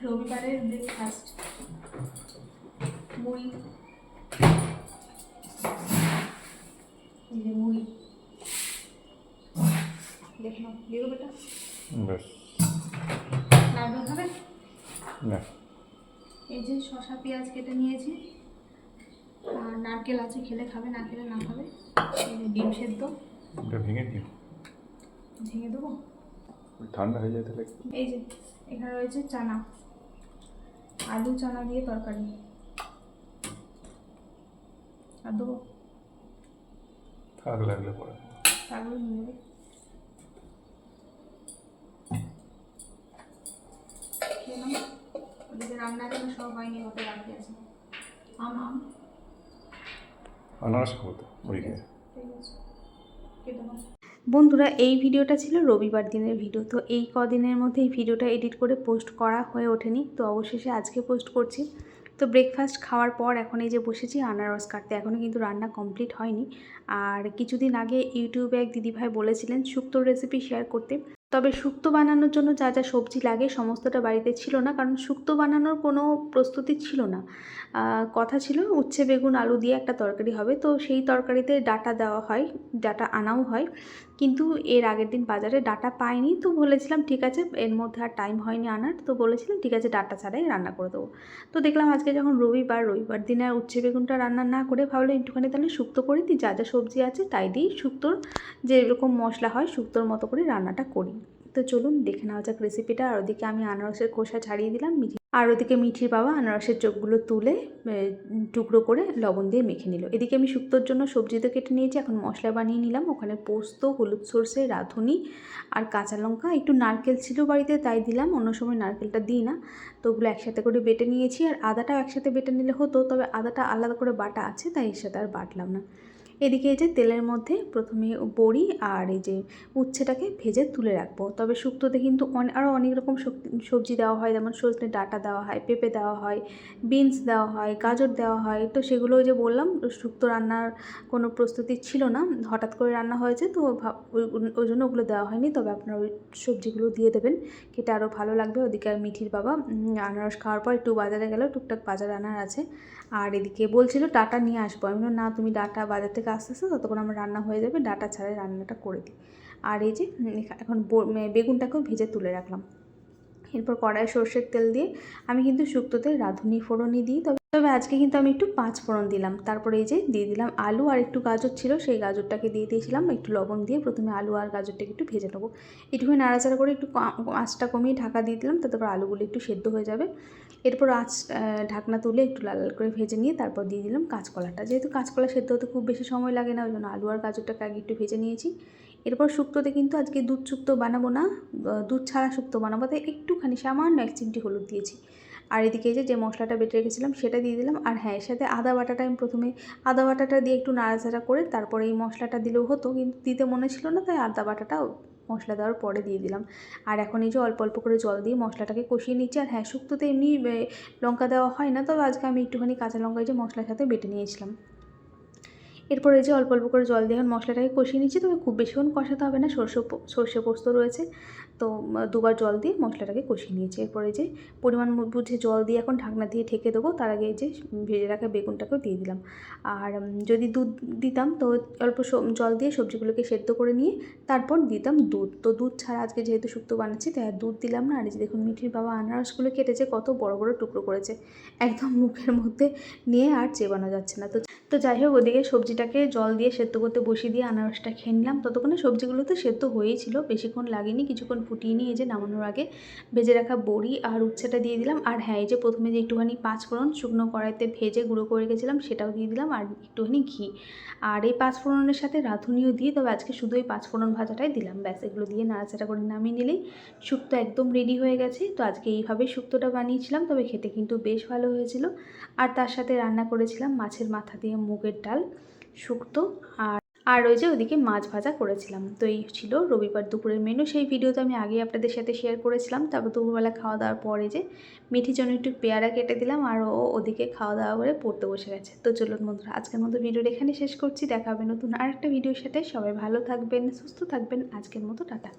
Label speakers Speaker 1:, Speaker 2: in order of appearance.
Speaker 1: রবিবারের ব্রেকফাস্ট মুড়ি, এই যে মুড়ি দেখো দিয়ে দেবো বেটা।
Speaker 2: বেশ
Speaker 1: নারকেল খাবে?
Speaker 2: না,
Speaker 1: এই যে শসা পেঁয়াজ কেটে নিয়েছি, আর নারকেল আছে, খেলে খাবে, না খেলে না খাবে। এই যে ডিম সেদ্ধ
Speaker 2: ওটা ভেঙে দিও,
Speaker 1: ভেঙে দেবো।
Speaker 2: ঠান্ডা হয়ে যায় তাহলে।
Speaker 1: এই যে এখানে রয়েছে চানা, আলু চানা দিয়ে তরকারি। আর দেবো
Speaker 2: থাক লাগলে পরে।
Speaker 1: তারপরে নিয়ে নেবে। খেয়ে নাও। ওদিকে রান্না যেন সব হয়নি, ওতে রাখি আছে। আম
Speaker 2: আনারস খাবো তো মুড়ি খেয়ে।
Speaker 1: ঠিক আছে, কেটে নাও। বন্ধুরা, এই ভিডিওটা ছিল রবিবার দিনের ভিডিও। তো এই কদিনের মধ্যে এই ভিডিওটা এডিট করে পোস্ট করা হয়ে ওঠেনি, তো অবশেষে আজকে পোস্ট করছি। তো ব্রেকফাস্ট খাওয়ার পর এখন এই যে বসেছি আনারস কাটতে। এখনও কিন্তু রান্না কমপ্লিট হয়নি। আর কিছুদিন আগে ইউটিউবে এক দিদিভাই বলেছিলেন শুক্তোর রেসিপি শেয়ার করতে। তবে শুক্তো বানানোর জন্য যা যা সবজি লাগে সমস্তটা বাড়িতে ছিল না, কারণ শুক্তো বানানোর কোনো প্রস্তুতি ছিল না। কথা ছিল উচ্ছে বেগুন আলু দিয়ে একটা তরকারি হবে, তো সেই তরকারিতে ডাঁটা দেওয়া হয়, ডাঁটা আনাও হয়। কিন্তু এর আগের দিন বাজারে ডাঁটা পাইনি, তো বলেছিলাম ঠিক আছে, এর মধ্যে আর টাইম হয়নি আনার, তো বলেছিলাম ঠিক আছে ডাঁটা ছাড়াই রান্না করে দেবো। তো দেখলাম আজকে যখন রবিবার দিনে আর উচ্ছে বেগুনটা রান্না না করে ভাবলাম একটুখানি তাহলে শুক্তো করে দিই, যা যা সবজি আছে তাই দিয়েই শুক্তোর যে এরকম মশলা হয় শুক্তোর মতো করে রান্নাটা করি। তো চলুন দেখে নেওয়া যাক রেসিপিটা। আর ওদিকে আমি আনারসের খোসা ছাড়িয়ে দিলাম, আর ওদিকে মিঠির বাবা আনারসের চোখগুলো তুলে টুকরো করে লবণ দিয়ে মেখে নিল। এদিকে আমি শুক্তোর জন্য সবজি তো কেটে নিয়েছি, এখন মশলা বানিয়ে নিলাম। ওখানে পোস্ত, হলুদ সর্ষে, রাঁধুনি আর কাঁচা লঙ্কা, একটু নারকেল ছিল বাড়িতে তাই দিলাম, অন্য সময় নারকেলটা দিই না। তো ওগুলো একসাথে করে বেটে নিয়েছি। আর আদাটাও একসাথে বেটে নিলে হতো, তবে আদাটা আলাদা করে বাটা আছে তাই এর সাথে আর বাটলাম না। এদিকে এই যে তেলের মধ্যে প্রথমে বড়ি আর এই যে উচ্ছেটাকে ভেজে তুলে রাখবো। তবে শুক্তোতে কিন্তু আরও অনেক রকম সবজি দেওয়া হয়, যেমন সজনে ডাঁটা দেওয়া হয়, পেঁপে দেওয়া হয়, বিনস দেওয়া হয়, গাজর দেওয়া হয়। তো সেগুলো যে বললাম শুক্তো রান্নার কোনো প্রস্তুতি ছিল না, হঠাৎ করে রান্না হয়েছে, তো ওই জন্য ওগুলো দেওয়া হয়নি। তবে আপনারা ওই সবজিগুলো দিয়ে দেবেন, খেতে আরও ভালো লাগবে। ওদিকে আর মিঠির বাবা আনারস খাওয়ার পর একটু বাজারে গেল, টুকটাক বাজার আনার আছে। আর এদিকে বলছিল ডাঁটা নিয়ে আসবো, আমি বললাম না তুমি ডাঁটা বাজার থেকে আস্তে আস্তে ততক্ষণ আমার রান্না হয়ে যাবে, ডাঁটা ছাড়াই রান্নাটা করে দিই। আর এই যে এখন বেগুনটাকেও ভেজে তুলে রাখলাম। এরপর কড়াই সর্ষের তেল দিয়ে আমি কিন্তু শুক্তোতে রাঁধুনি ফোড়নই দিই, তবে আজকে কিন্তু আমি একটু 5 ফোড়ন দিলাম। তারপরে এই যে দিয়ে দিলাম আলু, আর একটু গাজর ছিল সেই গাজরটাকে দিয়ে দিয়েছিলাম একটু লবণ দিয়ে। প্রথমে আলু আর গাজরটাকে একটু ভেজে নেবো, একটুখানি নাড়াচাড়া করে একটু আঁচটা কমিয়ে ঢাকা দিয়ে দিলাম, তারপর আলুগুলো একটু সেদ্ধ হয়ে যাবে। এরপর ঢাকনা তুলে একটু লাল লাল করে ভেজে নিয়ে তারপর দিয়ে দিলাম কাঁচকলাটা। যেহেতু কাঁচকলা সেদ্ধ হতে খুব বেশি সময় লাগে না, ওই জন্য আলু আর গাজরটাকে আগে একটু ভেজে নিয়েছি। এরপর শুক্তোতে কিন্তু আজকে দুধ শুক্তো বানাবো না, দুধ ছাড়া শুক্তো বানাবো, তাই একটুখানি সামান্য 1 চিমটি হলুদ দিয়েছি। আর এদিকে যে মশলাটা বেটে রেখেছিলাম সেটা দিয়ে দিলাম। আর হ্যাঁ, এর সাথে আদা বাটাটা আমি প্রথমে আদা বাটাটা দিয়ে একটু নাড়াচাড়া করে তারপরে এই মশলাটা দিলেও হতো, কিন্তু দিতে মনে ছিল না, তাই আদা বাটাটা মশলা দেওয়ার পরে দিয়ে দিলাম। আর এখন এই যে অল্প অল্প করে জল দিয়ে মশলাটাকে কষিয়ে নিচ্ছি। আর হ্যাঁ, শুক্তোতে এমনি লঙ্কা দেওয়া হয় না, তবে আজকে আমি একটুখানি কাঁচা লঙ্কা যে মশলার সাথে বেটে নিয়েছিলাম। এরপর এই যে অল্প অল্প করে জল দিয়ে এখন মশলাটাকে কষিয়ে নিচ্ছি, তবে খুব বেশিক্ষণ কষাতে হবে না, সর্ষে পোস্ত রয়েছে, তো দুবার জল দিয়ে মশলাটাকে কষিয়ে নিয়েছি। এরপরে যে পরিমাণ বুঝে জল দিয়ে এখন ঢাকনা দিয়ে ঢেকে দেবো। তার আগে এই যে ভেজে রাখা বেগুনটাকেও দিয়ে দিলাম। আর যদি দুধ দিতাম তো অল্প জল দিয়ে সবজিগুলোকে সেদ্ধ করে নিয়ে তারপর দিতাম দুধ। তো দুধ ছাড়া আজকে যেহেতু শুক্তো বানাচ্ছি তাই আর দুধ দিলাম না। আর এই যে দেখুন মিঠির বাবা আনারসগুলো কেটেছে, কত বড় বড় টুকরো করেছে, একদম মুখের মধ্যে নিয়ে আর চেবানো যাচ্ছে না। তো যাই হোক, ওদিকে সবজিটাকে জল দিয়ে সেদ্ধ করতে বসিয়ে দিয়ে আনারসটা খেয়ে নিলাম। ততক্ষণে সবজিগুলো তো সেদ্ধ হয়েই ছিল, বেশিক্ষণ লাগেনি, কিছুক্ষণ ফুটিয়ে নিয়ে এই যে নামানোর আগে ভেজে রাখা বড়ি আর উচ্ছেটা দিয়ে দিলাম। আর হ্যাঁ, এই যে প্রথমে যে একটুখানি 5 ফোড়ন শুকনো কড়াইতে ভেজে গুঁড়ো করে রেখেছিলাম সেটাও দিয়ে দিলাম, আর একটুখানি ঘি। আর এই 5 ফোড়নের সাথে রাঁধুনিও দিয়ে, তবে আজকে শুধু এই 5 ফোড়ন ভাজাটাই দিলাম, ব্যাস। এগুলো দিয়ে নাড়াচাড়া করে নামিয়ে নিলেই শুক্তো একদম রেডি হয়ে গেছে। তো আজকে এইভাবেই শুক্তোটা বানিয়েছিলাম, তবে খেতে কিন্তু বেশ ভালো হয়েছিল। আর তার সাথে রান্না করেছিলাম মাছের মাথা দিয়ে মুগের ডাল, শুক্তো, আর ওই যে ওদিকে মাছ ভাজা করেছিলাম। তো এই ছিল রবিবার দুপুরের মেনু। সেই ভিডিও তো আমি আগেই আপনাদের সাথে শেয়ার করেছিলাম। তারপর দুপুরবেলা খাওয়া দাওয়ার পরে যে মিঠির জন্য একটু পেয়ারা কেটে দিলাম, আর ও ওদিকে খাওয়া দাওয়া করে পড়তে বসে গেছে। তো চলুন বন্ধুরা, আজকের মতো ভিডিওটা এখানে শেষ করছি। দেখা হবে নতুন আরেকটা ভিডিওর সাথে। সবাই ভালো থাকবেন, সুস্থ থাকবেন। আজকের মতো টাটা।